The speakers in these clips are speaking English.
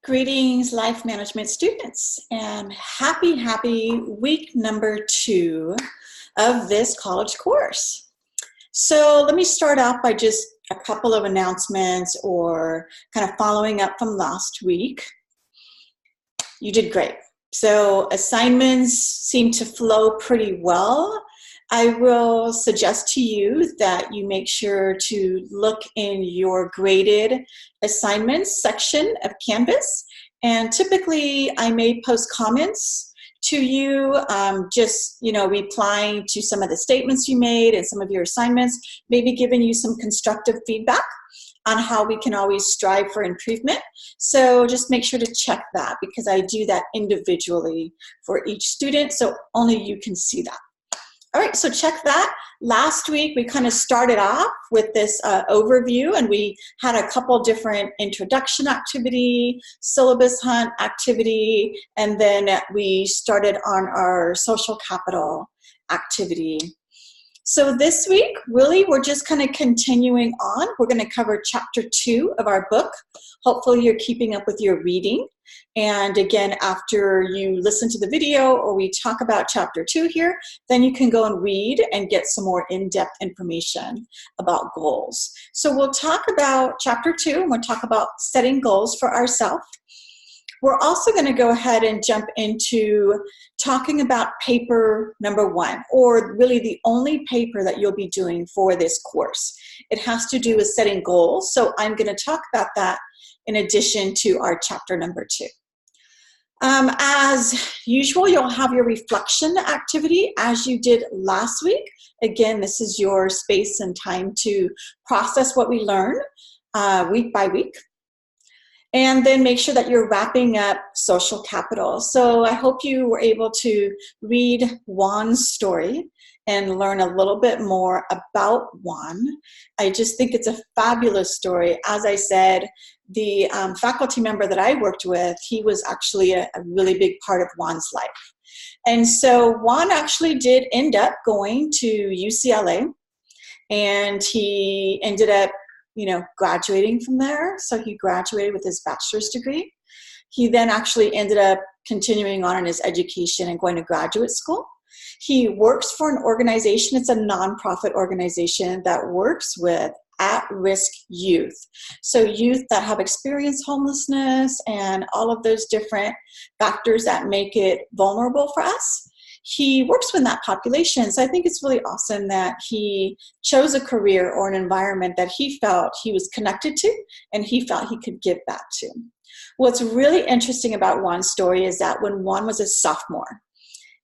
Greetings, life management students, and happy week number 2 of this college course. So let me start off by just a couple of announcements or kind of following up from last week. You did great. So assignments seem to flow pretty well. I will suggest to you that you make sure to look in your graded assignments section of Canvas. And typically I may post comments to you, replying to some of the statements you made and some of your assignments, maybe giving you some constructive feedback on how we can always strive for improvement. So just make sure to check that, because I do that individually for each student, so only you can see that. All right, so check that. Last week, we kind of started off with this overview, and we had a couple different introduction activity, syllabus hunt activity, and then we started on our social capital activity. So this week, really, we're just kind of continuing on. We're going to cover chapter 2 of our book. Hopefully you're keeping up with your reading. And again, after you listen to the video or we talk about chapter 2 here, then you can go and read and get some more in-depth information about goals. So we'll talk about chapter 2, and we'll talk about setting goals for ourselves. We're also going to go ahead and jump into talking about paper number 1, or really the only paper that you'll be doing for this course. It has to do with setting goals, so I'm going to talk about that in addition to our chapter number 2. As usual, you'll have your reflection activity as you did last week. Again, this is your space and time to process what we learn week by week. And then make sure that you're wrapping up social capital. So I hope you were able to read Juan's story and learn a little bit more about Juan. I just think it's a fabulous story. As I said, the faculty member that I worked with, he was actually a really big part of Juan's life. And so Juan actually did end up going to UCLA, and he ended up graduating from there. So he graduated with his bachelor's degree. He then actually ended up continuing on in his education and going to graduate school. He works for an organization. It's a nonprofit organization that works with at-risk youth. So youth that have experienced homelessness and all of those different factors that make it vulnerable for us. He works with that population. So I think it's really awesome that he chose a career or an environment that he felt he was connected to and he felt he could give back to. What's really interesting about Juan's story is that when Juan was a sophomore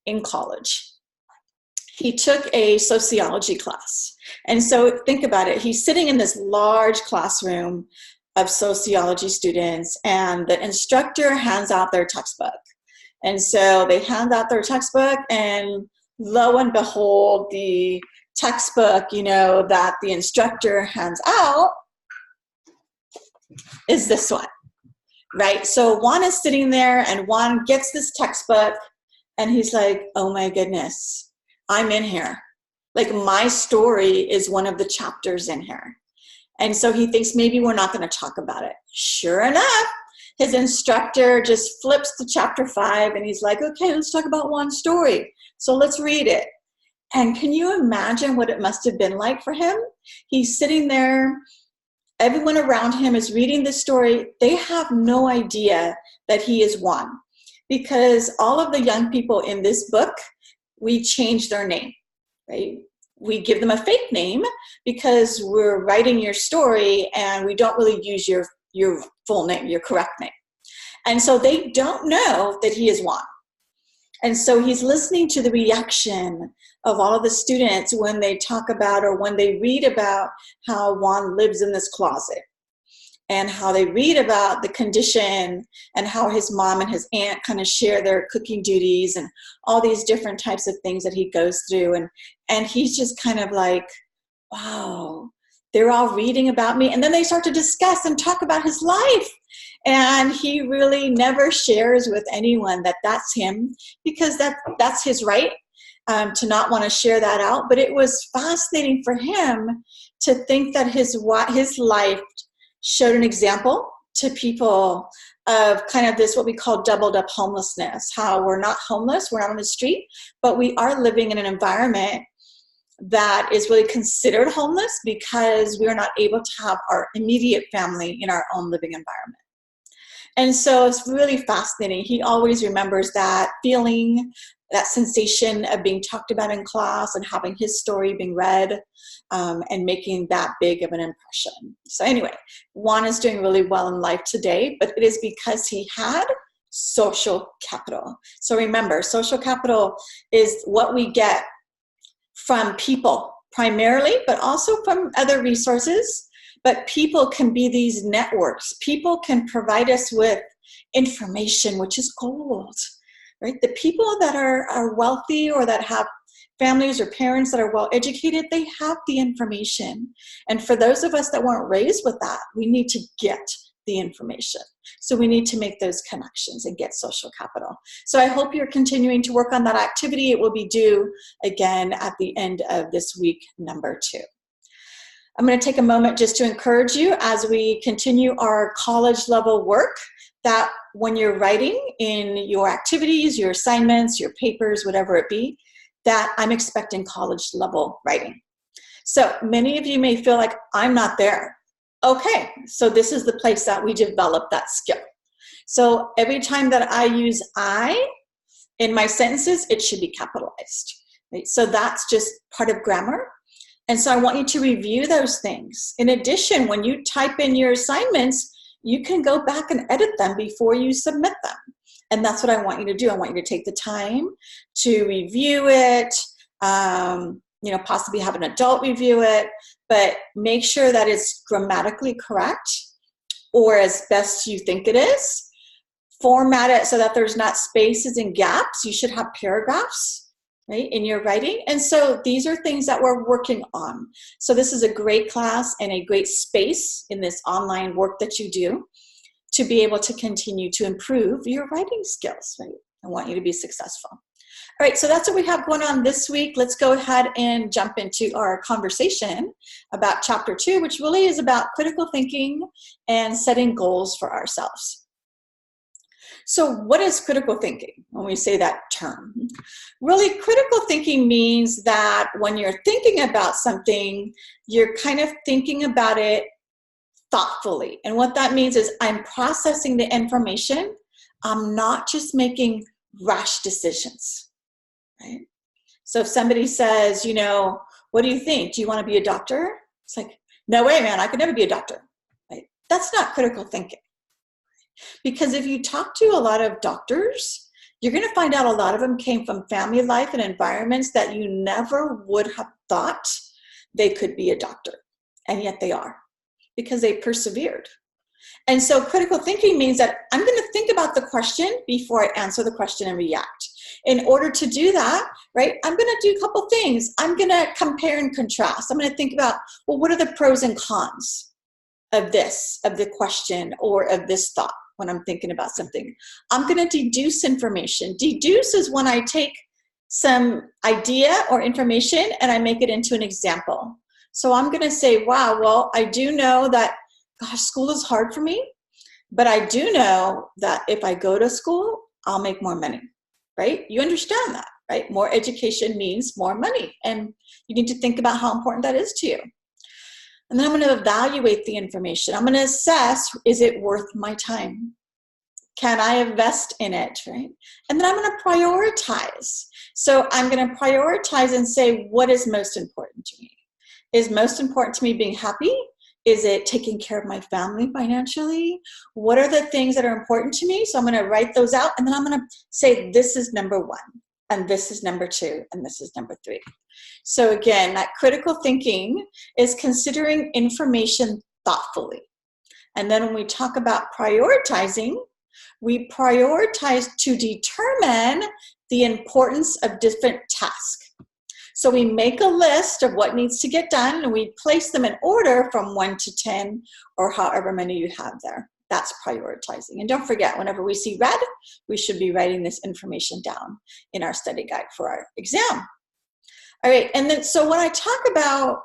in college, he took a sociology class. And so think about it. He's sitting in this large classroom of sociology students, and the instructor hands out their textbook. And so they hand out their textbook, and lo and behold, the textbook, that the instructor hands out is this one, right? So Juan is sitting there, and Juan gets this textbook, and he's like, oh my goodness, I'm in here. Like, my story is one of the chapters in here. And so he thinks maybe we're not going to talk about it. Sure enough, his instructor just flips to chapter 5, and he's like, okay, let's talk about Juan's story. So let's read it. And can you imagine what it must have been like for him? He's sitting there. Everyone around him is reading this story. They have no idea that he is Juan, because all of the young people in this book, we change their name, right? We give them a fake name because we're writing your story and we don't really use your full name, your correct name. And so they don't know that he is Juan. And so he's listening to the reaction of all of the students when they talk about or when they read about how Juan lives in this closet, and how they read about the condition and how his mom and his aunt kind of share their cooking duties and all these different types of things that he goes through. And he's just kind of like, wow, they're all reading about me. And then they start to discuss and talk about his life. And he really never shares with anyone that that's him, because that's his right to not want to share that out. But it was fascinating for him to think that his life showed an example to people of kind of this, what we call doubled up homelessness, how we're not homeless, we're not on the street, but we are living in an environment that is really considered homeless because we are not able to have our immediate family in our own living environment. And so it's really fascinating. He always remembers that feeling, that sensation of being talked about in class and having his story being read and making that big of an impression. So anyway, Juan is doing really well in life today, but it is because he had social capital. So remember, social capital is what we get from people primarily, but also from other resources. But people can be these networks. People can provide us with information, which is gold, right? The people that are wealthy or that have families or parents that are well educated, they have the information. And for those of us that weren't raised with that, we need to get the information. So we need to make those connections and get social capital. So I hope you're continuing to work on that activity. It will be due again at the end of this week, number 2. I'm going to take a moment just to encourage you as we continue our college level work, that when you're writing in your activities, your assignments, your papers, whatever it be, that I'm expecting college level writing. So many of you may feel like I'm not there. Okay, so this is the place that we develop that skill. So every time that I use I in my sentences, it should be capitalized. Right? So that's just part of grammar. And so I want you to review those things. In addition, when you type in your assignments, you can go back and edit them before you submit them. And that's what I want you to do. I want you to take the time to review it, possibly have an adult review it, but make sure that it's grammatically correct or as best you think it is. Format it so that there's not spaces and gaps. You should have paragraphs, right, in your writing. And so these are things that we're working on. So this is a great class and a great space in this online work that you do to be able to continue to improve your writing skills, right? I want you to be successful. All right, so that's what we have going on this week. Let's go ahead and jump into our conversation about chapter 2, which really is about critical thinking and setting goals for ourselves. So what is critical thinking when we say that term? Really, critical thinking means that when you're thinking about something, you're kind of thinking about it thoughtfully. And what that means is I'm processing the information. I'm not just making rash decisions, right? So if somebody says, what do you think? Do you want to be a doctor? It's like, no way, man, I could never be a doctor, right? That's not critical thinking. Because if you talk to a lot of doctors, you're going to find out a lot of them came from family life and environments that you never would have thought they could be a doctor. And yet they are, because they persevered. And so critical thinking means that I'm going to think about the question before I answer the question and react. In order to do that, right, I'm going to do a couple things. I'm going to compare and contrast. I'm going to think about, well, what are the pros and cons of this, of the question or of this thought? When I'm thinking about something, I'm going to deduce information. Deduce is when I take some idea or information and I make it into an example. So I'm going to say, wow, well, I do know that, gosh, school is hard for me, but I do know that if I go to school, I'll make more money, right? You understand that, right? More education means more money, and you need to think about how important that is to you. And then I'm going to evaluate the information. I'm going to assess, is it worth my time? Can I invest in it, right? And then I'm going to prioritize. So I'm going to prioritize and say, what is most important to me? Is most important to me being happy? Is it taking care of my family financially? What are the things that are important to me? So I'm going to write those out, and then I'm going to say, this is number 1, and this is number 2, and this is number 3. So again, that critical thinking is considering information thoughtfully. And then when we talk about prioritizing, we prioritize to determine the importance of different tasks. So we make a list of what needs to get done, and we place them in order from 1 to 10 or however many you have there. That's prioritizing. And don't forget, whenever we see red, we should be writing this information down in our study guide for our exam. All right, and then so when I talk about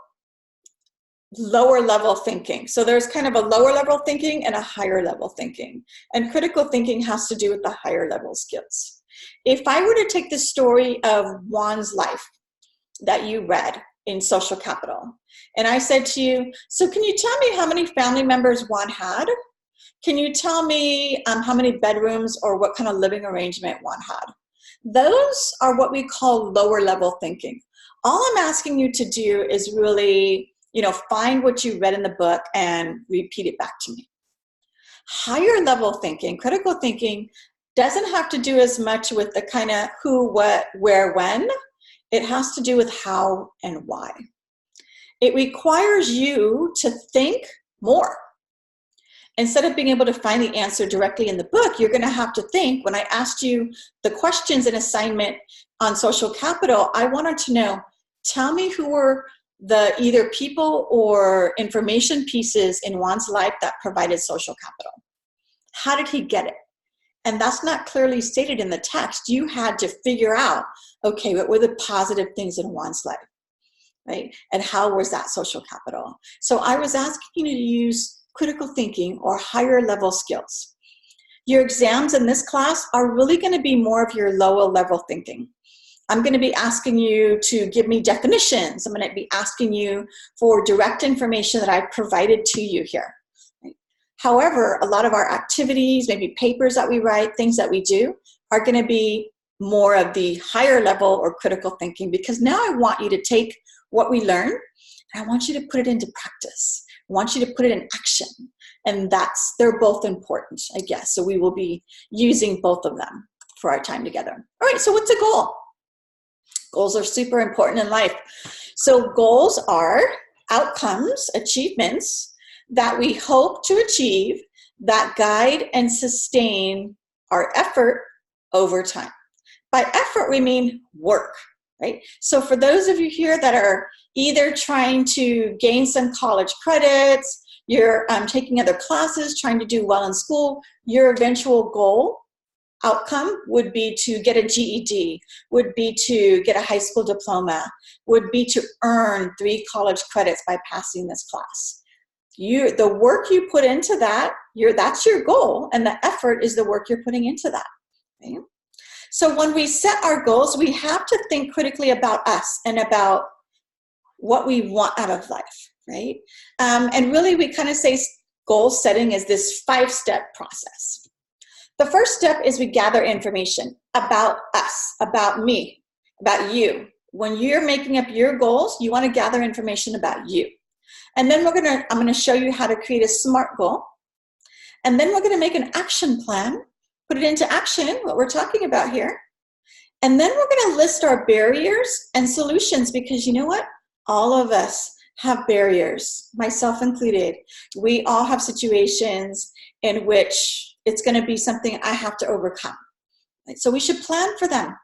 lower level thinking. So there's kind of a lower level thinking and a higher level thinking. And critical thinking has to do with the higher level skills. If I were to take the story of Juan's life that you read in Social Capital, and I said to you, so can you tell me how many family members Juan had? Can you tell me how many bedrooms or what kind of living arrangement Juan had? Those are what we call lower level thinking. All I'm asking you to do is really, find what you read in the book and repeat it back to me. Higher level thinking, critical thinking, doesn't have to do as much with the kind of who, what, where, when. It has to do with how and why. It requires you to think more. Instead of being able to find the answer directly in the book, you're going to have to think. When I asked you the questions in assignment on Social Capital, I wanted to know, tell me who were the either people or information pieces in Juan's life that provided social capital. How did he get it? And that's not clearly stated in the text. You had to figure out, okay, what were the positive things in Juan's life, right? And how was that social capital? So I was asking you to use critical thinking or higher level skills. Your exams in this class are really going to be more of your lower level thinking. I'm going to be asking you to give me definitions. I'm going to be asking you for direct information that I provided to you here. Right? However, a lot of our activities, maybe papers that we write, things that we do, are going to be more of the higher level or critical thinking, because now I want you to take what we learn and I want you to put it into practice. I want you to put it in action. And they're both important, I guess. So we will be using both of them for our time together. All right, so what's a goal? Goals are super important in life. So goals are outcomes, achievements that we hope to achieve that guide and sustain our effort over time. By effort, we mean work, right? So for those of you here that are either trying to gain some college credits, you're taking other classes, trying to do well in school, your eventual goal outcome would be to get a GED, would be to get a high school diploma, would be to earn 3 college credits by passing this class. The work you put into that, that's your goal, and the effort is the work you're putting into that. Okay? So when we set our goals, we have to think critically about us and about what we want out of life, right? And really, we kind of say goal setting is this 5-step process. The first step is we gather information about us, about me, about you. When you're making up your goals, you want to gather information about you. And then I'm going to show you how to create a SMART goal. And then we're going to make an action plan, put it into action, what we're talking about here. And then we're going to list our barriers and solutions, because you know what? All of us have barriers, myself included. We all have situations in which it's going to be something I have to overcome. Right? So we should plan for them.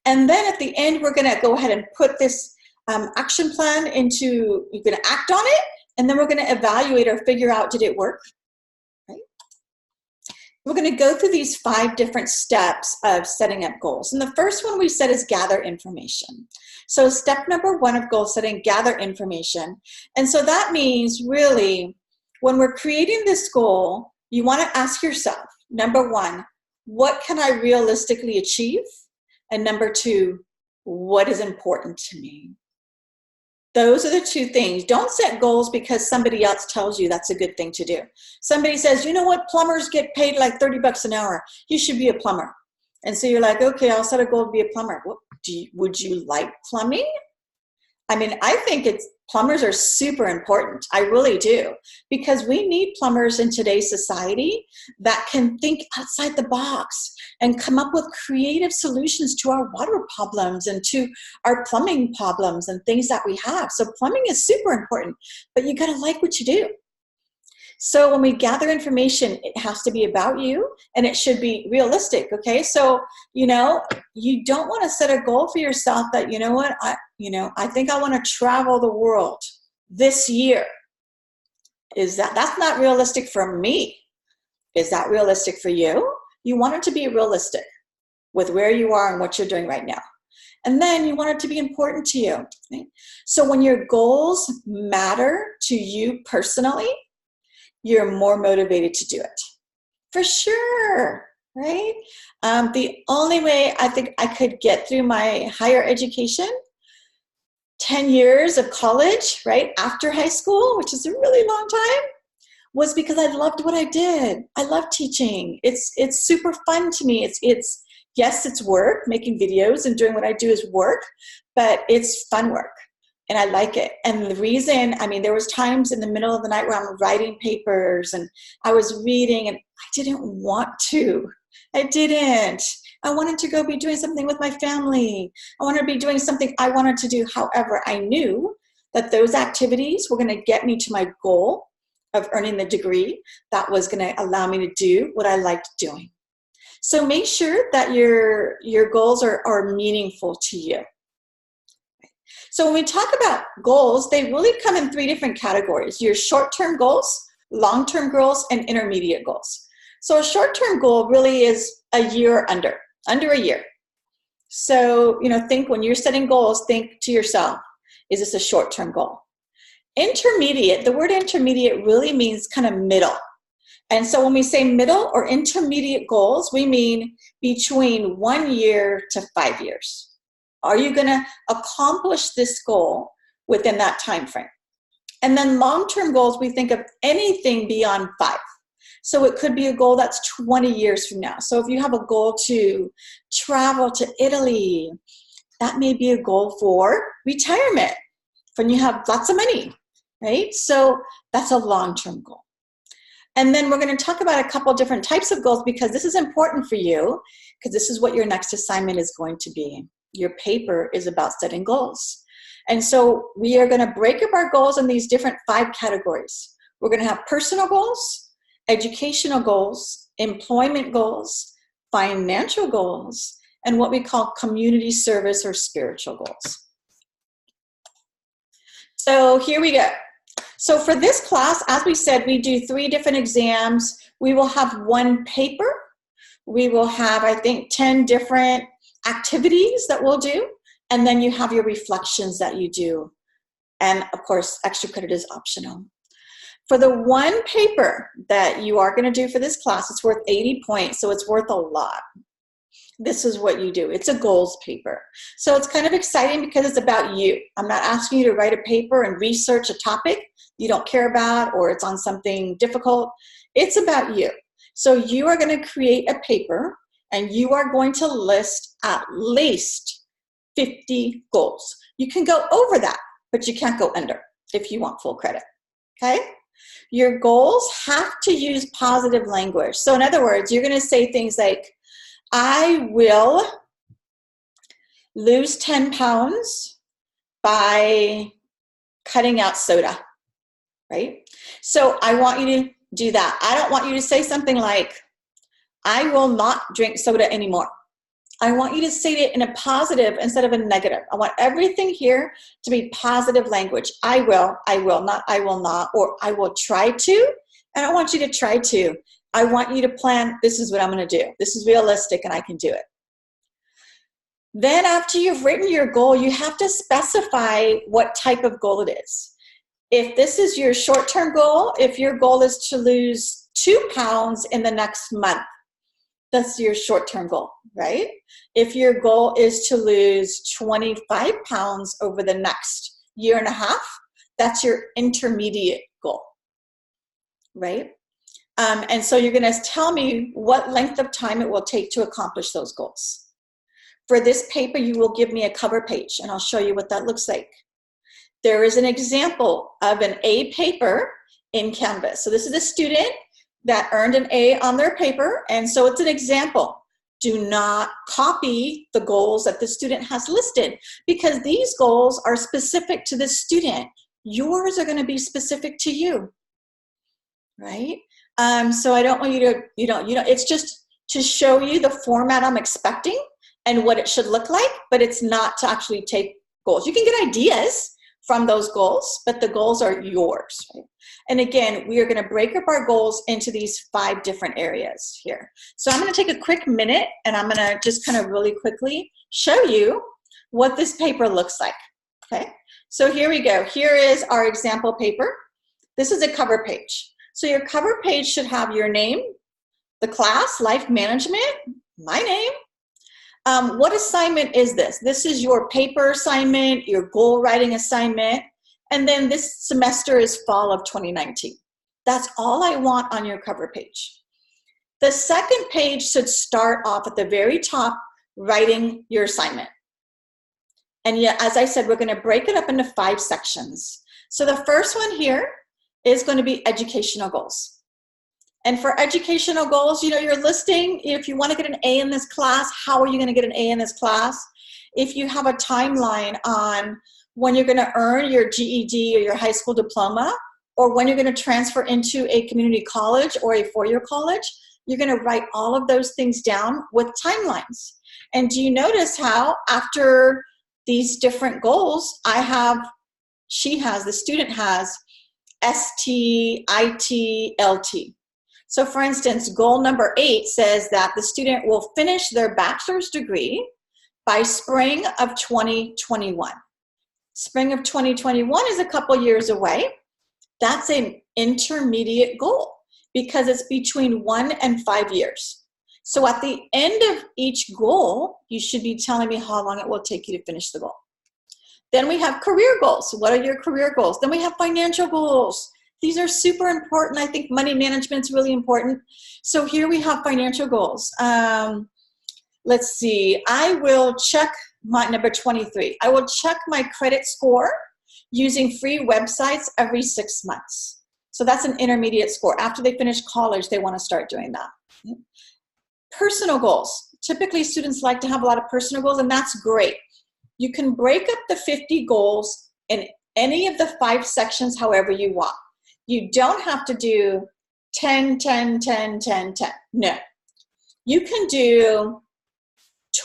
And then at the end, we're going to go ahead and put this action plan into, you're going to act on it, and then we're going to evaluate or figure out, did it work? Right? We're going to go through these 5 different steps of setting up goals. And the first one we said is gather information. So step number 1 of goal setting, gather information. And so that means really, when we're creating this goal, you want to ask yourself, number 1, what can I realistically achieve? And number 2, what is important to me? Those are the 2 things. Don't set goals because somebody else tells you that's a good thing to do. Somebody says, you know what, plumbers get paid like $30 an hour. You should be a plumber. And so you're like, okay, I'll set a goal to be a plumber. Well, would you like plumbing? I mean, I think plumbers are super important. I really do, because we need plumbers in today's society that can think outside the box and come up with creative solutions to our water problems and to our plumbing problems and things that we have. So plumbing is super important, but you got to like what you do. So when we gather information, it has to be about you and it should be realistic, okay? So, you don't want to set a goal for yourself that, you know what, I think I want to travel the world this year. That's not realistic for me. Is that realistic for you? You want it to be realistic with where you are and what you're doing right now. And then you want it to be important to you. Right? So when your goals matter to you personally, you're more motivated to do it. For sure, right? The only way I think I could get through my higher education, 10 years of college, right, after high school, which is a really long time, was because I loved what I did. I love teaching. It's super fun to me. It's yes, it's work. Making videos and doing what I do is work, but it's fun work. And I like it. And the reason, I mean, there was times in the middle of the night where I'm writing papers and I was reading and I didn't want to. I didn't. I wanted to go be doing something with my family. I wanted to be doing something I wanted to do. However, I knew that those activities were going to get me to my goal of earning the degree that was going to allow me to do what I liked doing. So make sure that your goals are meaningful to you. So when we talk about goals, they really come in 3 different categories: your short-term goals, long-term goals, and intermediate goals. So a short-term goal really is a year or under a year. So, think when you're setting goals, think to yourself, is this a short-term goal? Intermediate, the word intermediate really means kind of middle. And so when we say middle or intermediate goals, we mean between 1 year to 5 years. Are you going to accomplish this goal within that time frame? And then long-term goals, we think of anything beyond 5. So it could be a goal that's 20 years from now. So if you have a goal to travel to Italy, that may be a goal for retirement when you have lots of money, right? So that's a long-term goal. And then we're going to talk about a couple different types of goals because this is important for you because this is what your next assignment is going to be. Your paper is about setting goals. And so we are going to break up our goals in these different 5 categories. We're going to have personal goals, educational goals, employment goals, financial goals, and what we call community service or spiritual goals. So here we go. So for this class, as we said, we do 3 different exams. We will have 1 paper. We will have, I think, 10 different activities that we'll do. And then you have your reflections that you do. And of course, extra credit is optional. For the 1 paper that you are going to do for this class, it's worth 80 points, so it's worth a lot. This is what you do. It's a goals paper. So it's kind of exciting because it's about you. I'm not asking you to write a paper and research a topic you don't care about or it's on something difficult. It's about you. So you are going to create a paper and you are going to list at least 50 goals. You can go over that, but you can't go under if you want full credit, okay? Your goals have to use positive language. So in other words, you're going to say things like, I will lose 10 pounds by cutting out soda, right? So I want you to do that. I don't want you to say something like, I will not drink soda anymore. I want you to say it in a positive instead of a negative. I want everything here to be positive language. I will not, I will not, or I will try to. And I want you to try to. I want you to plan, this is what I'm going to do. This is realistic and I can do it. Then after you've written your goal, you have to specify what type of goal it is. If this is your short-term goal, if your goal is to lose 2 pounds in the next month, that's your short-term goal, right? If your goal is to lose 25 pounds over the next year and a half, that's your intermediate goal, right? And so you're going to tell me what length of time it will take to accomplish those goals. For this paper, you will give me a cover page, and I'll show you what that looks like. There is an example of an A paper in Canvas. So this is a student that earned an A on their paper, and so it's an example. Do not copy the goals that the student has listed because these goals are specific to the student. Yours are going to be specific to you, right? So I don't want you to, it's just to show you the format I'm expecting and what it should look like, but it's not to actually take goals. You can get ideas from those goals, but the goals are yours, right? And again, we are going to break up our goals into these 5 different areas here. So I'm going to take a quick minute and I'm going to just kind of really quickly show you what this paper looks like, okay? So here we go. Here is our example paper. This is a cover page. So your cover page should have your name, the class, life management, my name. What assignment is this? This is your paper assignment, your goal writing assignment, and then this semester is fall of 2019. That's all I want on your cover page. The second page should start off at the very top, writing your assignment. And yet, as I said, we're going to break it up into 5 sections. So the first one here is going to be educational goals. And for educational goals, you know, you're listing, if you want to get an A in this class, how are you going to get an A in this class? If you have a timeline on when you're going to earn your GED or your high school diploma, or when you're going to transfer into a community college or a four-year college, you're going to write all of those things down with timelines. And do you notice how after these different goals, the student has ST, IT, LT. So for instance, goal number 8 says that the student will finish their bachelor's degree by spring of 2021. Spring of 2021 is a couple years away. That's an intermediate goal because it's between 1 and 5 years. So at the end of each goal, you should be telling me how long it will take you to finish the goal. Then we have career goals. What are your career goals? Then we have financial goals. These are super important. I think money management is really important. So here we have financial goals. Let's see. I will check my number 23. I will check my credit score using free websites every 6 months. So that's an intermediate score. After they finish college, they want to start doing that. Personal goals. Typically, students like to have a lot of personal goals, and that's great. You can break up the 50 goals in any of the 5 sections however you want. You don't have to do 10, 10, 10, 10, 10. No. You can do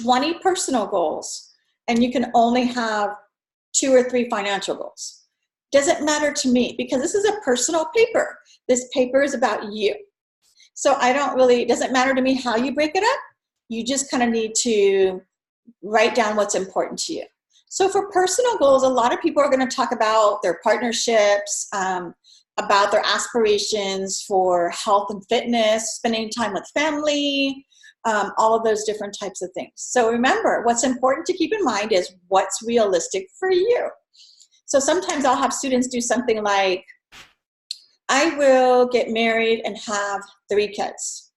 20 personal goals, and you can only have 2 or 3 financial goals. Doesn't matter to me because this is a personal paper. This paper is about you. So it doesn't matter to me how you break it up. You just kind of need to write down what's important to you. So for personal goals, a lot of people are going to talk about their partnerships, about their aspirations for health and fitness, spending time with family, all of those different types of things. So remember, what's important to keep in mind is what's realistic for you. So sometimes I'll have students do something like, I will get married and have 3 kids.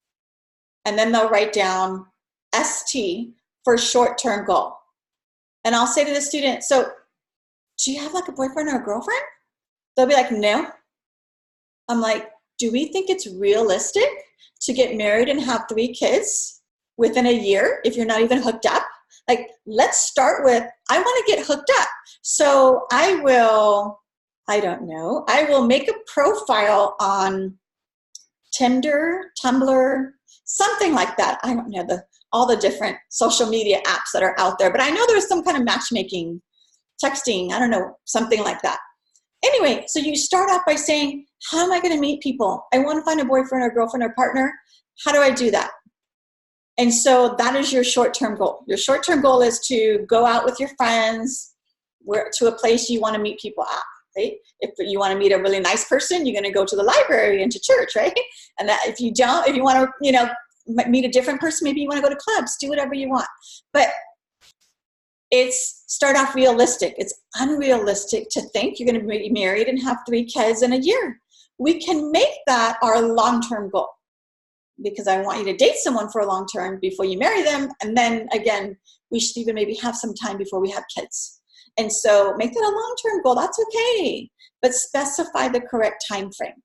And then they'll write down ST for short-term goal. And I'll say to the student, so do you have like a boyfriend or a girlfriend? They'll be like, no. I'm like, do we think it's realistic to get married and have 3 kids within a year if you're not even hooked up? Like, let's start with, I want to get hooked up. So I will make a profile on Tinder, Tumblr, something like that. I don't know all the different social media apps that are out there, but I know there's some kind of matchmaking, texting, I don't know, something like that. Anyway, so you start off by saying, how am I going to meet people? I want to find a boyfriend or girlfriend or partner. How do I do that? And so that is your short-term goal. Your short-term goal is to go out with your friends to a place you want to meet people at, right? If you want to meet a really nice person, you're going to go to the library and to church, right? And that if you want to, meet a different person, maybe you want to go to clubs, do whatever you want. But it's start off realistic. It's unrealistic to think you're going to be married and have 3 kids in a year. We can make that our long-term goal because I want you to date someone for a long term before you marry them. And then again, we should even maybe have some time before we have kids. And so make that a long-term goal. That's okay. But specify the correct time frame.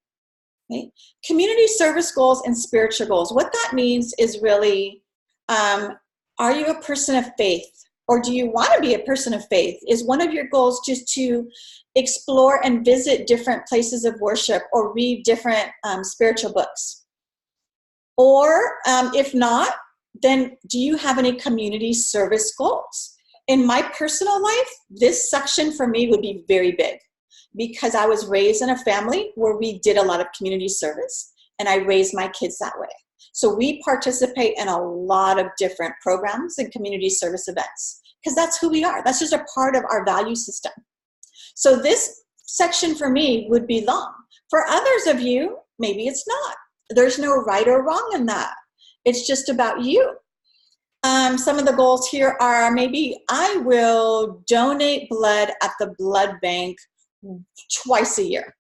Okay? Community service goals and spiritual goals. What that means is really, are you a person of faith? Or do you want to be a person of faith? Is one of your goals just to explore and visit different places of worship or read different spiritual books? Or if not, then do you have any community service goals? In my personal life, this section for me would be very big because I was raised in a family where we did a lot of community service and I raised my kids that way. So we participate in a lot of different programs and community service events because that's who we are. That's just a part of our value system. So this section for me would be long. For others of you, maybe it's not. There's no right or wrong in that. It's just about you. Some of the goals here are maybe I will donate blood at the blood bank twice a year,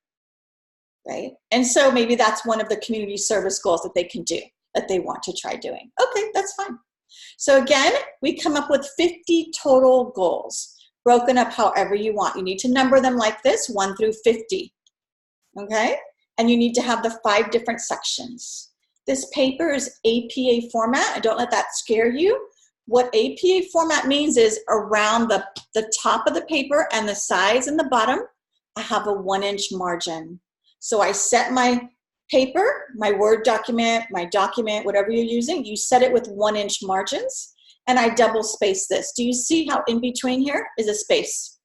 right? And so maybe that's one of the community service goals that they can do, that they want to try doing. Okay, that's fine. So again, we come up with 50 total goals, broken up however you want. You need to number them like this, 1 through 50, okay? And you need to have the 5 different sections. This paper is APA format, and don't let that scare you. What APA format means is around the top of the paper and the sides and the bottom, I have a 1-inch margin. So I set my paper, my Word document, my document, whatever you're using, you set it with 1-inch margins, and I double space this. Do you see how in between here is a space?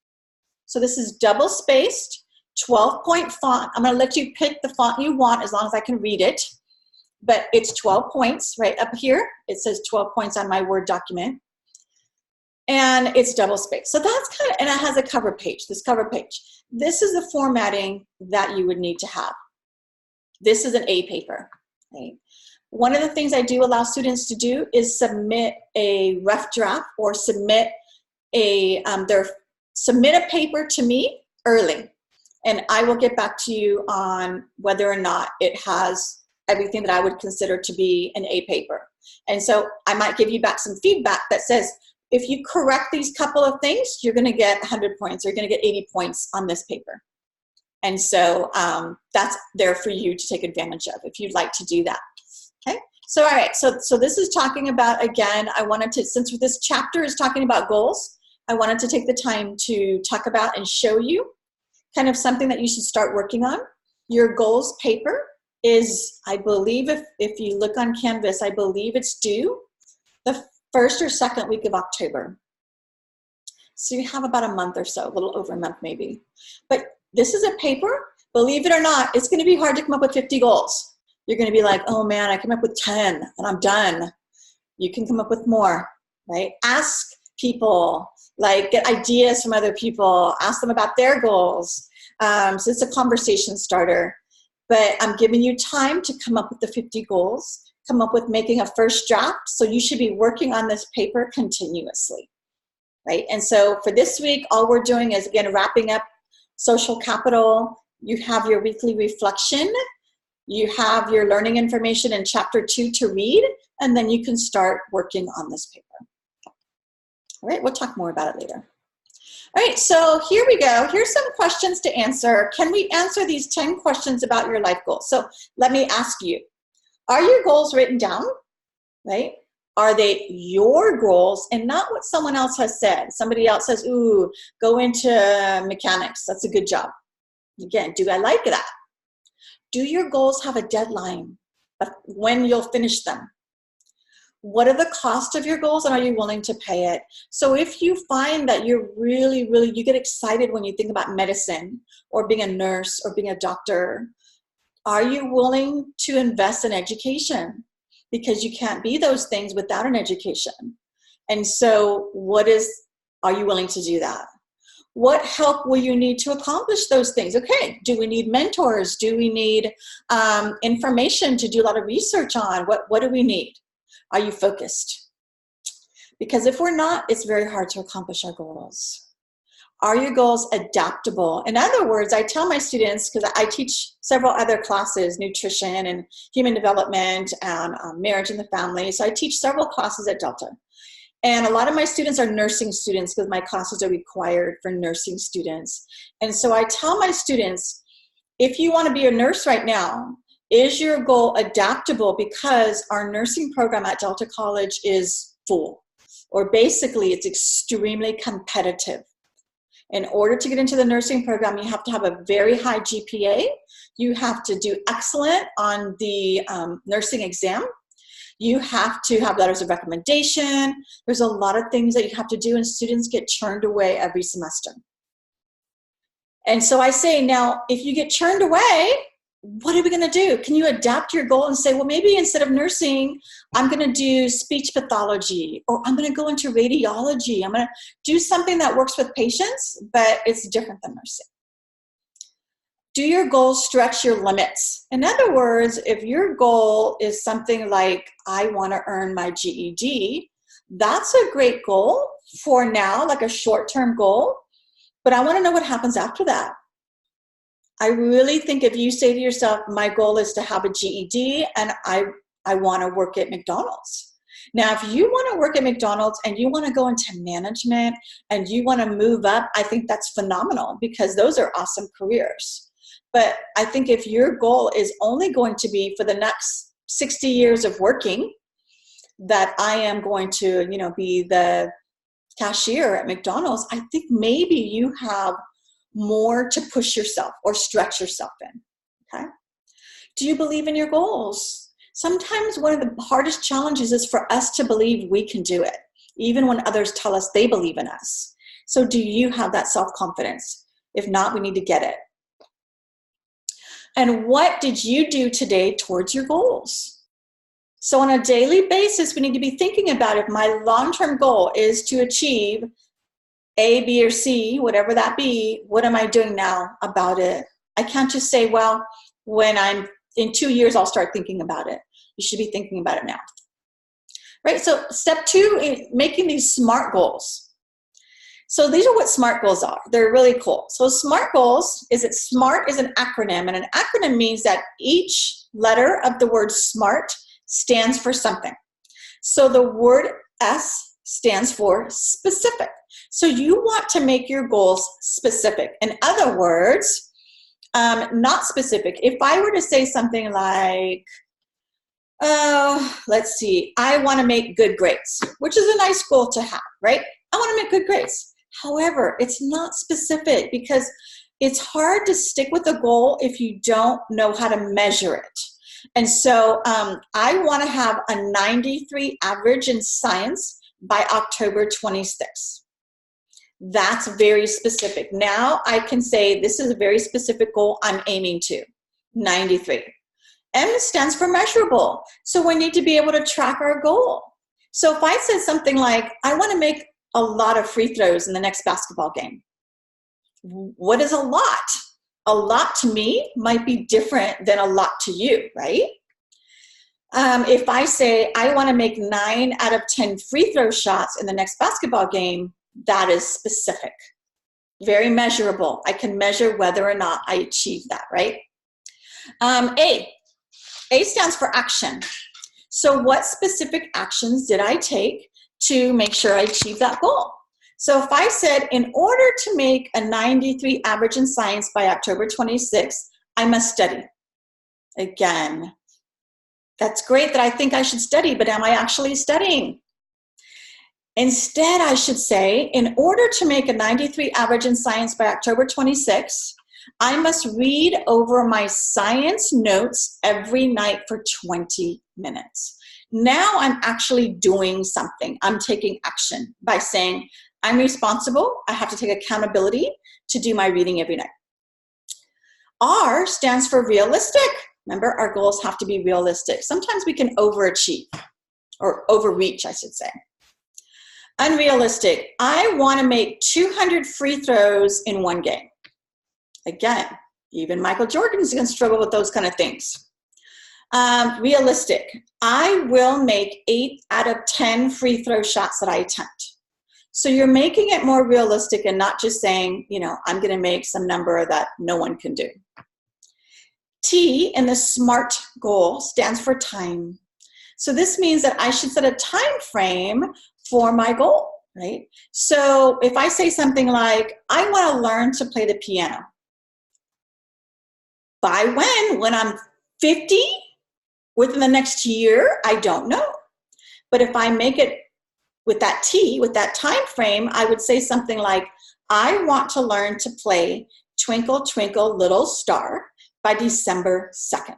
So this is double spaced, 12-point font. I'm gonna let you pick the font you want as long as I can read it. But it's 12 points right up here. It says 12 points on my Word document. And it's double spaced. So that's kind of, and it has a cover page, this cover page. This is the formatting that you would need to have. This is an A paper, right? One of the things I do allow students to do is submit a rough draft or submit a paper to me early. And I will get back to you on whether or not it has everything that I would consider to be an A paper. And so I might give you back some feedback that says, if you correct these couple of things, you're gonna get 100 points, or you're gonna get 80 points on this paper. And so that's there for you to take advantage of if you'd like to do that, okay? So all right, so this is talking about, again, I wanted to, since this chapter is talking about goals, I wanted to take the time to talk about and show you kind of something that you should start working on. Your goals paper is, I believe, if you look on Canvas, I believe it's due the 1st or 2nd week of October. So you have about a month or so, a little over a month maybe. But this is a paper, believe it or not, it's gonna be hard to come up with 50 goals. You're gonna be like, oh man, I came up with 10 and I'm done. You can come up with more, right? Ask people, like get ideas from other people, ask them about their goals. So it's a conversation starter. But I'm giving you time to come up with the 50 goals, come up with making a first draft. So you should be working on this paper continuously, right? And so for this week, all we're doing is, again, wrapping up social capital. You have your weekly reflection. You have your learning information in chapter 2 to read, and then you can start working on this paper. All right, we'll talk more about it later. All right, so here we go. Here's some questions to answer. Can we answer these 10 questions about your life goals? So let me ask you, are your goals written down, right? Are they your goals and not what someone else has said? Somebody else says, ooh, go into mechanics. That's a good job. Again, do I like that? Do your goals have a deadline of when you'll finish them? What are the cost of your goals, and are you willing to pay it? So if you find that you're really, you get excited when you think about medicine or being a nurse or being a doctor, are you willing to invest in education? Because you can't be those things without an education. And so are you willing to do that? What help will you need to accomplish those things? Okay, do we need mentors? Do we need information to do a lot of research on? What do we need? Are you focused? Because if we're not, it's very hard to accomplish our goals. Are your goals adaptable? In other words, I tell my students, because I teach several other classes, nutrition and human development and marriage and the family. So I teach several classes at Delta. And a lot of my students are nursing students because my classes are required for nursing students. And so I tell my students, if you want to be a nurse right now, is your goal adaptable? Because our nursing program at Delta College is full, or basically it's extremely competitive. In order to get into the nursing program, you have to have a very high GPA. You have to do excellent on the nursing exam. You have to have letters of recommendation. There's a lot of things that you have to do, and students get churned away every semester. And so I say, now, if you get churned away, what are we going to do? Can you adapt your goal and say, well, maybe instead of nursing, I'm going to do speech pathology, or I'm going to go into radiology. I'm going to do something that works with patients, but it's different than nursing. Do your goals stretch your limits? In other words, if your goal is something like, I want to earn my GED, that's a great goal for now, like a short-term goal, but I want to know what happens after that. I really think if you say to yourself, my goal is to have a GED and I want to work at McDonald's. Now, if you want to work at McDonald's and you want to go into management and you want to move up, I think that's phenomenal because those are awesome careers. But I think if your goal is only going to be for the next 60 years of working, that I am going to, be the cashier at McDonald's, I think maybe you have more to push yourself or stretch yourself in, okay? Do you believe in your goals? Sometimes one of the hardest challenges is for us to believe we can do it, even when others tell us they believe in us. So do you have that self-confidence? If not, we need to get it. And what did you do today towards your goals? So on a daily basis, we need to be thinking about if my long-term goal is to achieve A, B, or C, whatever that be, what am I doing now about it? I can't just say, well, when I'm in 2 years, I'll start thinking about it. You should be thinking about it now. Right? So step 2 is making these SMART goals. So these are what SMART goals are. They're really cool. So SMART goals SMART is an acronym, and an acronym means that each letter of the word SMART stands for something. So the word S stands for specific. So you want to make your goals specific. In other words, not specific. If I were to say something like, let's see, I want to make good grades, which is a nice goal to have, right? I want to make good grades. However, it's not specific because it's hard to stick with a goal if you don't know how to measure it. And so I want to have a 93 average in science by October 26th. That's very specific. Now I can say this is a very specific goal I'm aiming to, 93. M stands for measurable. So we need to be able to track our goal. So if I said something like, I want to make a lot of free throws in the next basketball game. What is a lot? A lot to me might be different than a lot to you, right? If I say I want to make 9 out of 10 free throw shots in the next basketball game, that is specific, very measurable. I can measure whether or not I achieve that, right? A stands for action. So what specific actions did I take to make sure I achieve that goal? So if I said, in order to make a 93 average in science by October 26th, I must study. Again, that's great that I think I should study, but am I actually studying? Instead, I should say, in order to make a 93 average in science by October 26th, I must read over my science notes every night for 20 minutes. Now I'm actually doing something. I'm taking action by saying, I'm responsible. I have to take accountability to do my reading every night. R stands for realistic. Remember, our goals have to be realistic. Sometimes we can overachieve, or overreach, I should say. Unrealistic. I want to make 200 free throws in one game. Again, even Michael Jordan's going to struggle with those kind of things. Realistic. I will make 8 out of 10 free throw shots that I attempt. So you're making it more realistic and not just saying, I'm going to make some number that no one can do. T in the SMART goal stands for time. So this means that I should set a time frame for my goal, right? So if I say something like, I want to learn to play the piano. By when? When I'm 50? Within the next year? I don't know. But if I make it with that T, with that time frame, I would say something like, I want to learn to play Twinkle, Twinkle, Little Star by December 2nd.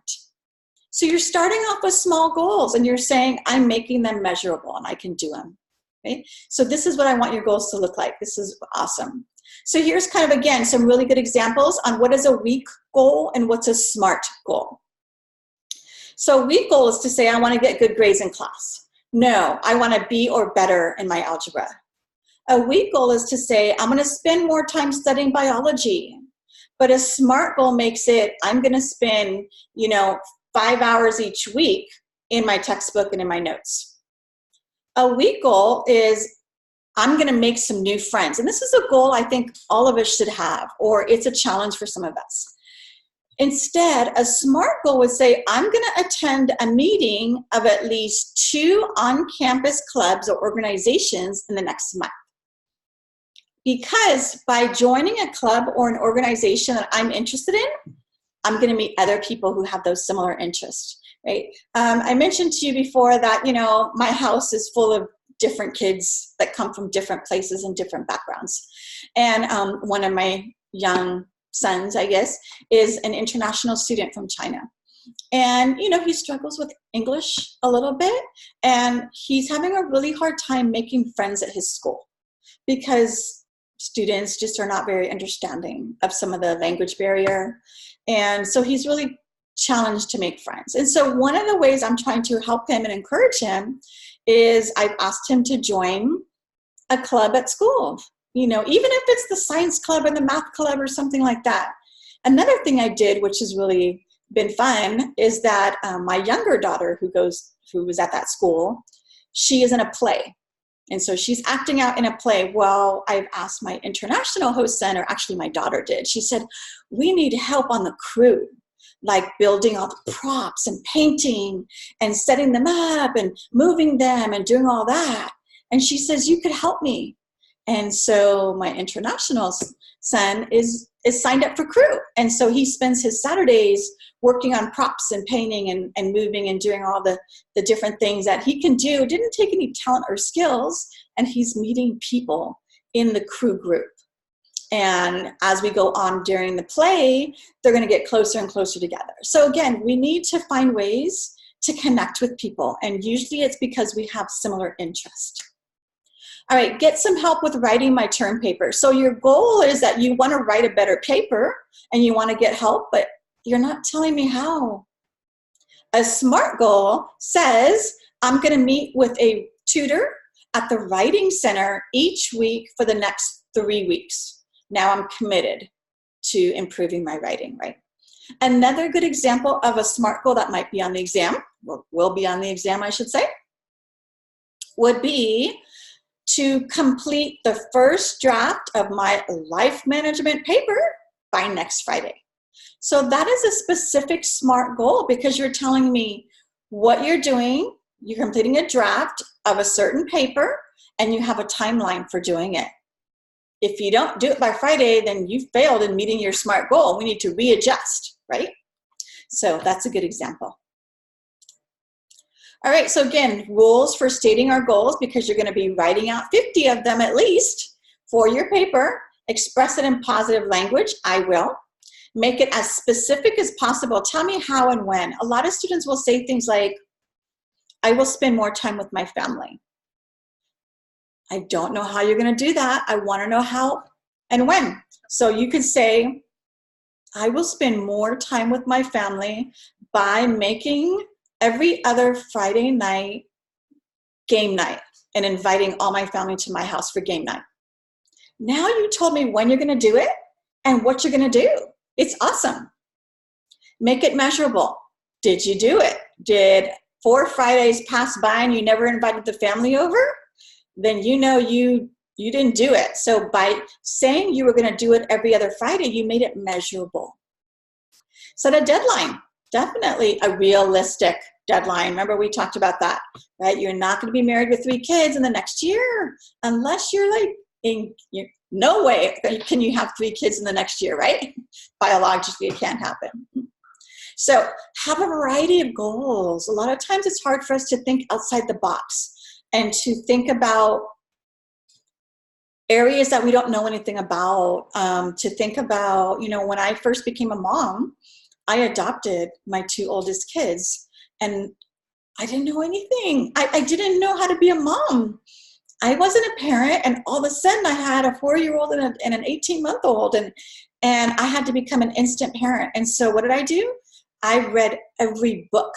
So you're starting off with small goals and you're saying, I'm making them measurable and I can do them. Okay? So this is what I want your goals to look like. This is awesome. So here's kind of, again, some really good examples on what is a week goal and what's a SMART goal. So a week goal is to say, I want to get good grades in class. No, I want to be or better in my algebra. A week goal is to say, I'm going to spend more time studying biology. But a SMART goal makes it, I'm going to spend, 5 hours each week in my textbook and in my notes. A week goal is, I'm going to make some new friends. And this is a goal I think all of us should have, or it's a challenge for some of us. Instead, a SMART goal would say, I'm going to attend a meeting of at least 2 on-campus clubs or organizations in the next month. Because by joining a club or an organization that I'm interested in, I'm going to meet other people who have those similar interests, right? I mentioned to you before that, my house is full of different kids that come from different places and different backgrounds. And one of my young sons, I guess, is an international student from China. And, he struggles with English a little bit, and he's having a really hard time making friends at his school because students just are not very understanding of some of the language barrier. And so he's really challenged to make friends. And so one of the ways I'm trying to help him and encourage him is I've asked him to join a club at school, even if it's the science club or the math club or something like that. Another thing I did, which has really been fun, is that my younger daughter who was at that school, she is in a play. And so she's acting out in a play. Well, I've asked my international host son, or actually my daughter did. She said, we need help on the crew, like building all the props and painting and setting them up and moving them and doing all that. And she says, you could help me. And so my international son is signed up for crew. And so he spends his Saturdays working on props and painting and moving and doing all the different things that he can do. Didn't take any talent or skills, and he's meeting people in the crew group. And as we go on during the play, they're going to get closer and closer together. So again, we need to find ways to connect with people, and usually it's because we have similar interest. All right, get some help with writing my term paper. So your goal is that you want to write a better paper and you want to get help, but you're not telling me how. A SMART goal says, I'm going to meet with a tutor at the writing center each week for the next 3 weeks. Now I'm committed to improving my writing, right? Another good example of a SMART goal that might be on the exam, or will be on the exam, I should say, would be to complete the first draft of my life management paper by next Friday. So that is a specific SMART goal because you're telling me what you're doing, you're completing a draft of a certain paper, and you have a timeline for doing it. If you don't do it by Friday, then you failed in meeting your SMART goal. We need to readjust, right? So that's a good example. All right, so again, rules for stating our goals, because you're going to be writing out 50 of them at least for your paper. Express it in positive language. I will. Make it as specific as possible. Tell me how and when. A lot of students will say things like, I will spend more time with my family. I don't know how you're going to do that. I want to know how and when. So you could say, I will spend more time with my family by making every other Friday night game night and inviting all my family to my house for game night. Now you told me when you're going to do it and what you're going to do. It's awesome. Make it measurable. Did you do it? Did 4 Fridays pass by and you never invited the family over? Then you know you didn't do it. So by saying you were going to do it every other Friday, you made it measurable. Set a deadline. Definitely a realistic deadline. Remember, we talked about that, right? You're not going to be married with 3 kids in the next year unless you're like, no way can you have 3 kids in the next year, right? Biologically, it can't happen. So have a variety of goals. A lot of times it's hard for us to think outside the box and to think about areas that we don't know anything about, to think about, when I first became a mom, I adopted my 2 oldest kids and I didn't know anything. I didn't know how to be a mom. I wasn't a parent, and all of a sudden I had a 4-year-old and an 18-month-old, and I had to become an instant parent. And so what did I do? I read every book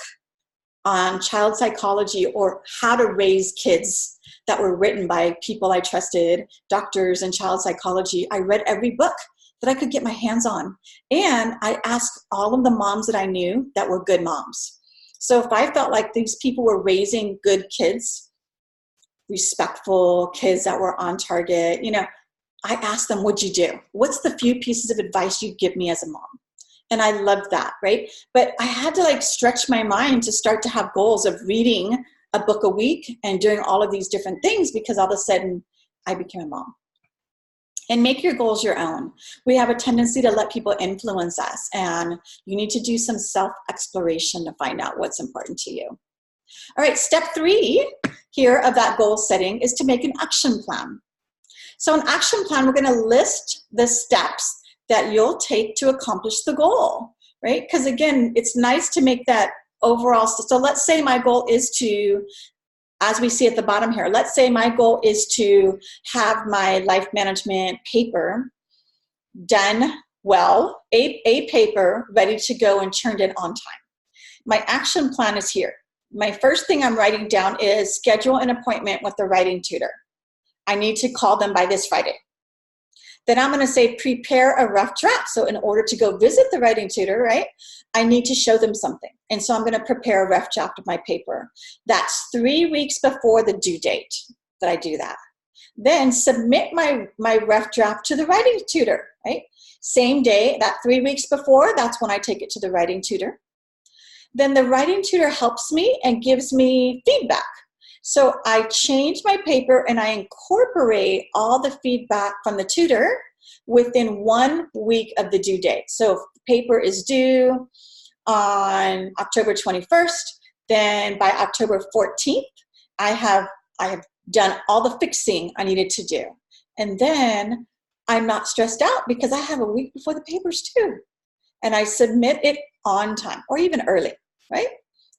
on child psychology or how to raise kids that were written by people I trusted, doctors in child psychology. I read every book that I could get my hands on. And I asked all of the moms that I knew that were good moms. So if I felt like these people were raising good kids, respectful kids that were on target, you know, I asked them, what'd you do? What's the few pieces of advice you'd give me as a mom? And I loved that, right? But I had to like stretch my mind to start to have goals of reading a book a week and doing all of these different things, because all of a sudden I became a mom. And make your goals your own. We have a tendency to let people influence us, and you need to do some self-exploration to find out what's important to you. All right, step 3 here of that goal setting is to make an action plan. So an action plan, we're gonna list the steps that you'll take to accomplish the goal, right? Because again, it's nice to make that overall. So let's say my goal is to, as we see at the bottom here, let's say my goal is to have my life management paper done well, a paper ready to go and turned in on time. My action plan is here. My first thing I'm writing down is schedule an appointment with the writing tutor. I need to call them by this Friday. Then I'm going to say prepare a rough draft. So in order to go visit the writing tutor, right, I need to show them something. And so I'm going to prepare a rough draft of my paper. That's 3 weeks before the due date that I do that. Then submit my rough draft to the writing tutor, right? Same day, that 3 weeks before, that's when I take it to the writing tutor. Then the writing tutor helps me and gives me feedback. So I change my paper and I incorporate all the feedback from the tutor within 1 week of the due date. So if the paper is due on October 21st, then by October 14th, I have done all the fixing I needed to do. And then I'm not stressed out because I have a week before the paper's due. And I submit it on time or even early, right?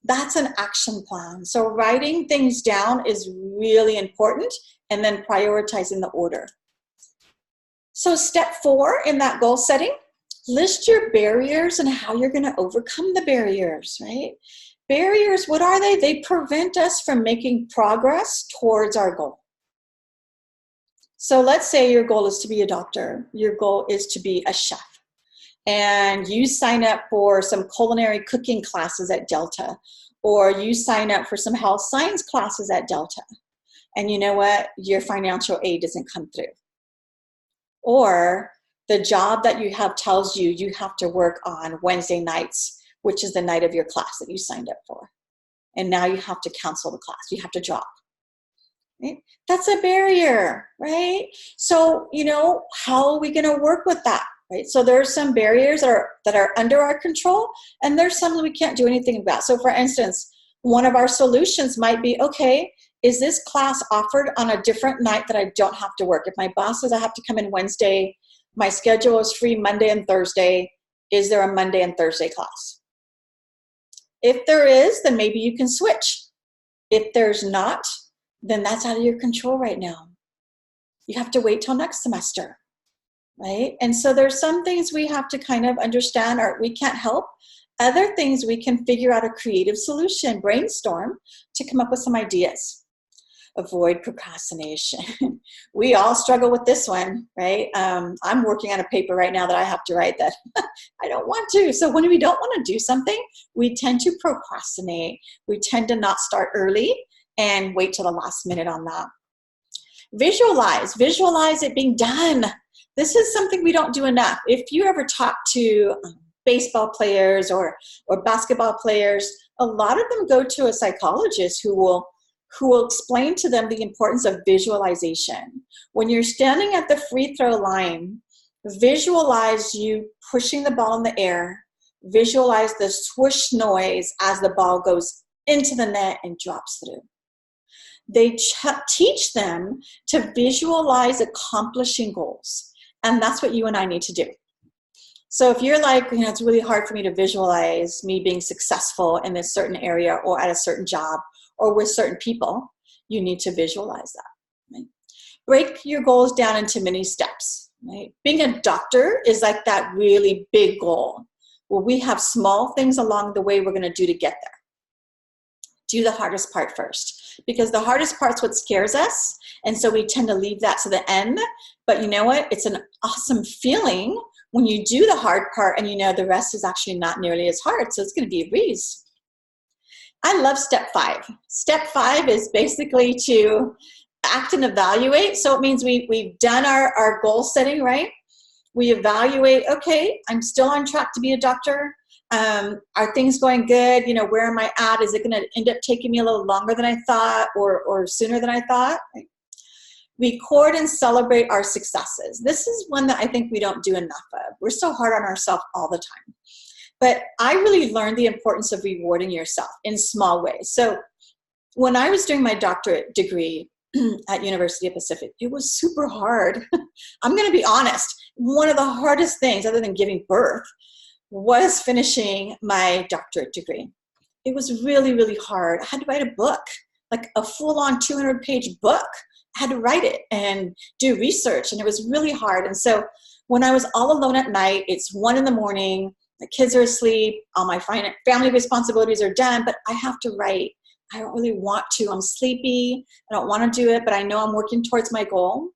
That's an action plan. So writing things down is really important, and then prioritizing the order. So step 4 in that goal setting, list your barriers and how you're going to overcome the barriers, right? Barriers, what are they? They prevent us from making progress towards our goal. So let's say your goal is to be a doctor. Your goal is to be a chef. And you sign up for some culinary cooking classes at Delta, or you sign up for some health science classes at Delta. And you know what? Your financial aid doesn't come through. Or the job that you have tells you you have to work on Wednesday nights, which is the night of your class that you signed up for. And now you have to cancel the class. You have to drop. Right? That's a barrier, right? So, you know, how are we going to work with that? Right? So there are some barriers that are under our control, and there's some that we can't do anything about. So for instance, one of our solutions might be, okay, is this class offered on a different night that I don't have to work? If my boss says I have to come in Wednesday, my schedule is free Monday and Thursday, is there a Monday and Thursday class? If there is, then maybe you can switch. If there's not, then that's out of your control right now. You have to wait till next semester. Right? And so there's some things we have to kind of understand, or we can't help. Other things we can figure out a creative solution, brainstorm to come up with some ideas. Avoid procrastination. We all struggle with this one, right? I'm working on a paper right now that I have to write that I don't want to. So when we don't want to do something, we tend to procrastinate. We tend to not start early and wait till the last minute on that. Visualize it being done. This is something we don't do enough. If you ever talk to baseball players or basketball players, a lot of them go to a psychologist who will explain to them the importance of visualization. When you're standing at the free throw line, visualize you pushing the ball in the air. Visualize the swoosh noise as the ball goes into the net and drops through. They teach them to visualize accomplishing goals. And that's what you and I need to do. So if you're like, you know, it's really hard for me to visualize me being successful in this certain area or at a certain job or with certain people, you need to visualize that. Right? Break your goals down into mini steps. Right? Being a doctor is like that really big goal where we have small things along the way we're going to do to get there. Do the hardest part first, because the hardest part's what scares us, and so we tend to leave that to the end. But you know what? It's an awesome feeling when you do the hard part and you know the rest is actually not nearly as hard, so it's going to be a breeze. I love step 5. Step 5 is basically to act and evaluate. So it means we've done our goal setting, right? We evaluate, okay, I'm still on track to be a doctor. Are things going good? You know, where am I at? Is it going to end up taking me a little longer than I thought or sooner than I thought? Right? Record and celebrate our successes. This is one that I think we don't do enough of. We're so hard on ourselves all the time. But I really learned the importance of rewarding yourself in small ways. So when I was doing my doctorate degree at University of Pacific, it was super hard. I'm going to be honest. One of the hardest things, other than giving birth, was finishing my doctorate degree. It was really, really hard. I had to write a book, like a full-on 200-page book. I had to write it and do research, and it was really hard. And so when I was all alone at night, it's 1 in the morning, the kids are asleep, all my family responsibilities are done, but I have to write. I don't really want to. I'm sleepy. I don't want to do it, but I know I'm working towards my goal.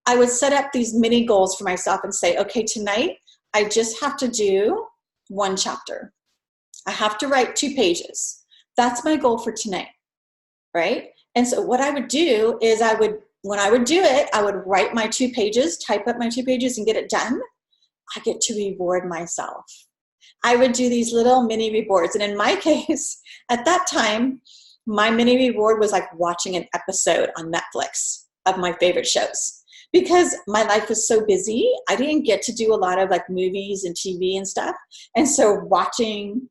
I would set up these mini goals for myself and say, okay, tonight I just have to do 1 chapter. I have to write 2 pages. That's my goal for tonight, right? And so what I would do is when I would do it, I would write my 2 pages, type up my 2 pages and get it done. I get to reward myself. I would do these little mini rewards. And in my case, at that time, my mini reward was like watching an episode on Netflix of my favorite shows. Because my life was so busy, I didn't get to do a lot of like movies and TV and stuff. And so watching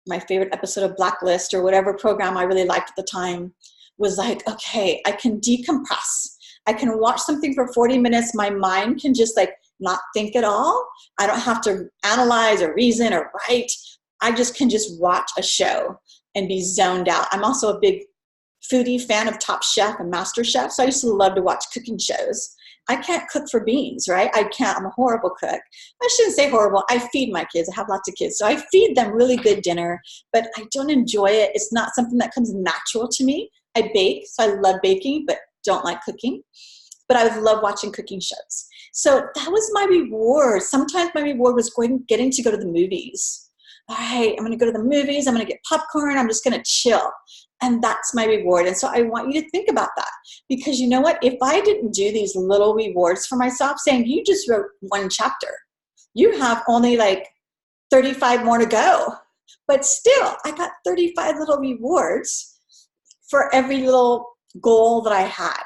my favorite episode of Blacklist or whatever program I really liked at the time was like, okay, I can decompress. I can watch something for 40 minutes. My mind can just like not think at all. I don't have to analyze or reason or write. I just can just watch a show and be zoned out. I'm also a big foodie fan of Top Chef and Master Chef, so I used to love to watch cooking shows. I can't cook for beans, right? I can't. I'm a horrible cook. I shouldn't say horrible. I feed my kids. I have lots of kids, so I feed them really good dinner, but I don't enjoy it. It's not something that comes natural to me. I bake, so I love baking, but don't like cooking. But I would love watching cooking shows. So that was my reward. Sometimes my reward was getting to go to the movies. All right, I'm going to go to the movies. I'm going to get popcorn. I'm just going to chill. And that's my reward. And so I want you to think about that, because you know what? If I didn't do these little rewards for myself, saying you just wrote 1 chapter, you have only like 35 more to go. But still, I got 35 little rewards for every little goal that I had.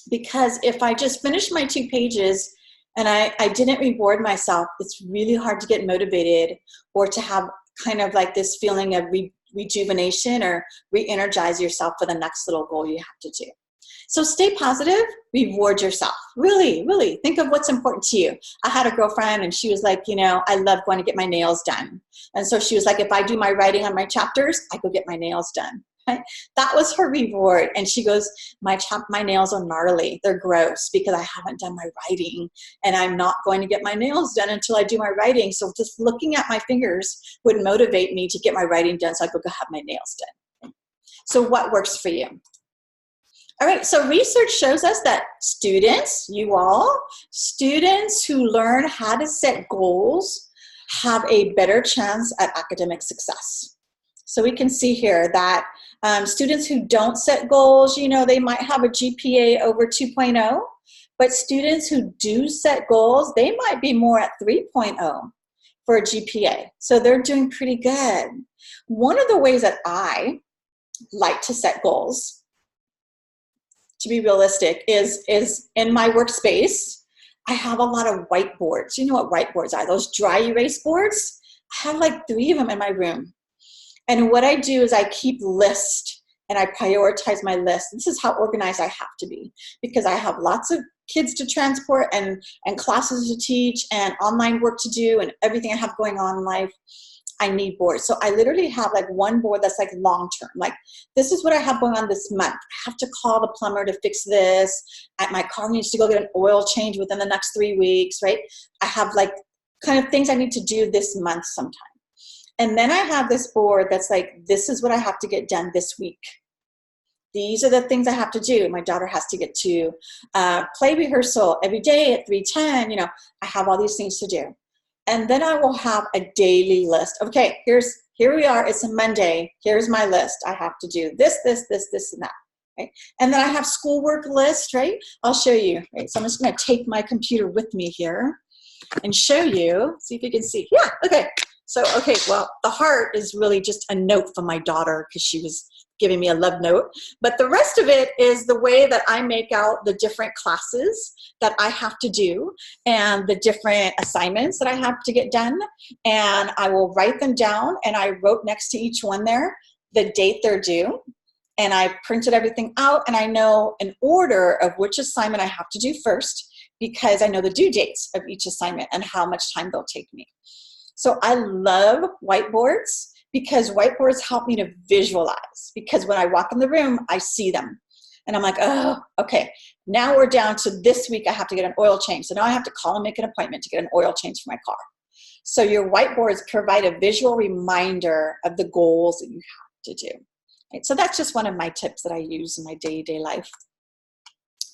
Because if I just finished my 2 pages and I didn't reward myself, it's really hard to get motivated or to have kind of like this feeling of rejuvenation or re-energize yourself for the next little goal you have to do. So stay positive, reward yourself. Really, really think of what's important to you. I had a girlfriend and she was like, you know, I love going to get my nails done. And so she was like, if I do my writing on my chapters, I go get my nails done. Right? That was her reward. And she goes, my nails are gnarly. They're gross because I haven't done my writing and I'm not going to get my nails done until I do my writing. So just looking at my fingers would motivate me to get my writing done so I could go have my nails done. So what works for you? All right, so research shows us that students who learn how to set goals have a better chance at academic success. So we can see here that students who don't set goals, you know, they might have a GPA over 2.0, but students who do set goals, they might be more at 3.0 for a GPA. So they're doing pretty good. One of the ways that I like to set goals, to be realistic, is in my workspace, I have a lot of whiteboards. You know what whiteboards are? Those dry erase boards? I have like 3 of them in my room. And what I do is I keep lists and I prioritize my list. This is how organized I have to be, because I have lots of kids to transport and classes to teach and online work to do and everything I have going on in life. I need boards. So I literally have like one board that's like long-term. Like, this is what I have going on this month. I have to call the plumber to fix this. My car needs to go get an oil change within the next 3 weeks, right? I have like kind of things I need to do this month sometime. And then I have this board that's like, this is what I have to get done this week. These are the things I have to do. My daughter has to get to play rehearsal every day at 3:10. You know, I have all these things to do. And then I will have a daily list. Okay, here we are. It's a Monday. Here's my list. I have to do this, this, this, this, and that. Right? And then I have schoolwork list, right? I'll show you. Right? So I'm just going to take my computer with me here and show you. See if you can see. Yeah, okay. So, okay, well, the heart is really just a note from my daughter because she was giving me a love note. But the rest of it is the way that I make out the different classes that I have to do and the different assignments that I have to get done. And I will write them down, and I wrote next to each one there the date they're due. And I printed everything out, and I know an order of which assignment I have to do first because I know the due dates of each assignment and how much time they'll take me. So I love whiteboards because whiteboards help me to visualize, because when I walk in the room, I see them. And I'm like, oh, okay, now we're down to this week I have to get an oil change. So now I have to call and make an appointment to get an oil change for my car. So your whiteboards provide a visual reminder of the goals that you have to do. Right? So that's just one of my tips that I use in my day-to-day life.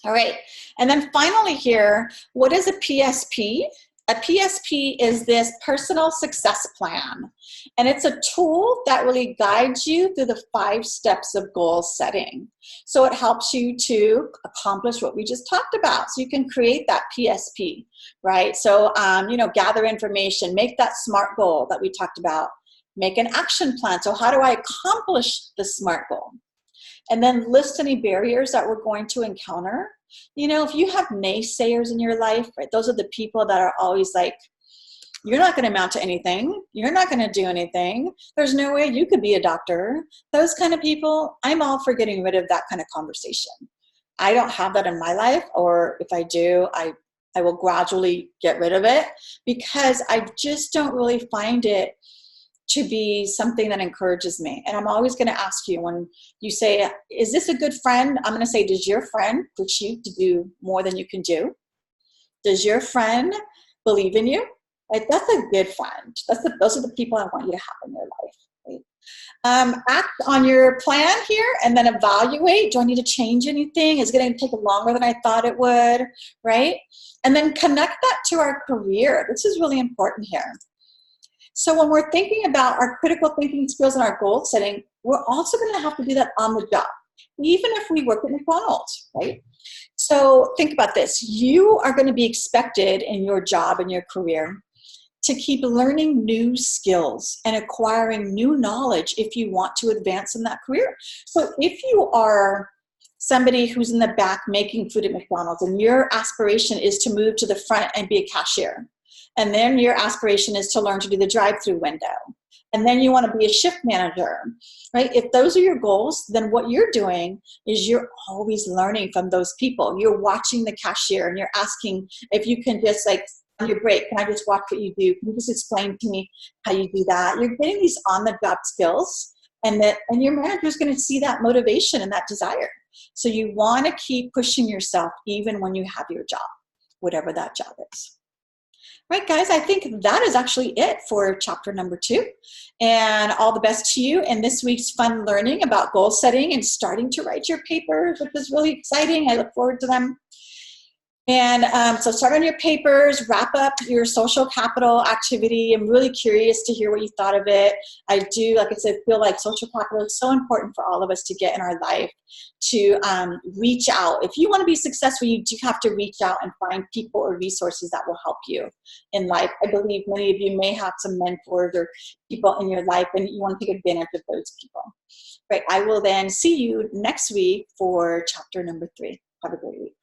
All right, and then finally here, what is a PSP? A PSP is this personal success plan, and it's a tool that really guides you through the 5 steps of goal setting. So it helps you to accomplish what we just talked about. So you can create that PSP, right? So, you know, gather information, make that SMART goal that we talked about, make an action plan. So how do I accomplish the SMART goal? And then list any barriers that we're going to encounter. You know, if you have naysayers in your life, right, those are the people that are always like, you're not going to amount to anything. You're not going to do anything. There's no way you could be a doctor. Those kind of people, I'm all for getting rid of that kind of conversation. I don't have that in my life, or if I do, I will gradually get rid of it because I just don't really find it to be something that encourages me. And I'm always going to ask you, when you say, is this a good friend? I'm going to say, does your friend push you to do more than you can do? Does your friend believe in you? Like, that's a good friend. Those are the people I want you to have in your life. Right? Act on your plan here and then evaluate. Do I need to change anything? Is it going to take longer than I thought it would? Right? And then connect that to our career. This is really important here. So when we're thinking about our critical thinking skills and our goal setting, we're also going to have to do that on the job, even if we work at McDonald's, right? So think about this. You are going to be expected in your job and your career to keep learning new skills and acquiring new knowledge if you want to advance in that career. So if you are somebody who's in the back making food at McDonald's and your aspiration is to move to the front and be a cashier, and then your aspiration is to learn to do the drive-through window, and then you want to be a shift manager, right? If those are your goals, then what you're doing is you're always learning from those people. You're watching the cashier and you're asking if you can just, like, on your break, can I just watch what you do? Can you just explain to me how you do that? You're getting these on-the-job skills, and your manager is going to see that motivation and that desire. So you want to keep pushing yourself even when you have your job, whatever that job is. Right, guys, I think that is actually it for chapter number 2. And all the best to you in this week's fun learning about goal setting and starting to write your papers, which is really exciting. I look forward to them. And so start on your papers, wrap up your social capital activity. I'm really curious to hear what you thought of it. I do, like I said, feel like social capital is so important for all of us to get in our life, to reach out. If you want to be successful, you do have to reach out and find people or resources that will help you in life. I believe many of you may have some mentors or people in your life, and you want to take advantage of those people. Right, I will then see you next week for chapter number 3. Have a great week.